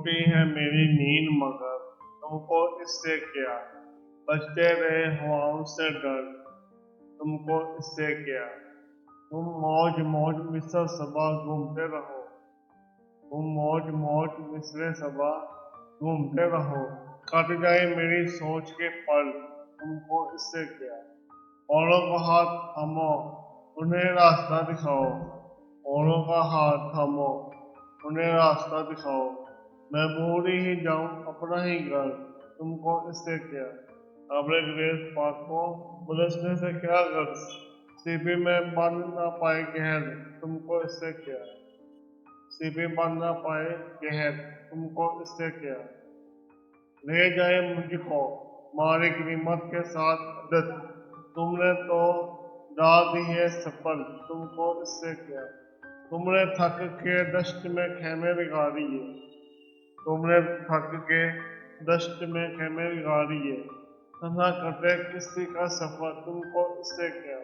टूटी है मेरी नींद मगर तुमको इससे क्या, बचते रहे हवाओं से डर, तुमको इससे क्या। तुम मौज मौज मिस्र सबा घूमते रहो, तुम मौज मौज मिस्र सबा घूमते रहो। कट जाए मेरी सोच के पल, तुमको इससे क्या। औरों का हाथ थामो, उन्हें रास्ता दिखाओ, औरों का हाथ थामो, उन्हें रास्ता दिखाओ। मैं भूल ही जाऊं अपना ही घर, तुमको इससे क्या। अपने ग्रेस पाक को बरसने से क्या गर्ज, सीपी में बन ना पाए कहर, तुमको इससे क्या। सीपी बन ना पाए कहर, तुमको इससे क्या। ले जाए मुझको मारी कीमत के साथ अदद, तुमने तो डाल दी है सफल, तुमको इससे क्या। तुमने थक के दश्त में खेमे बिगाड़ी है, तुमने थक के दश्त में खेमे बिगाड़ी है। तन्हा कटे किसी का सफर, तुमको इससे क्या।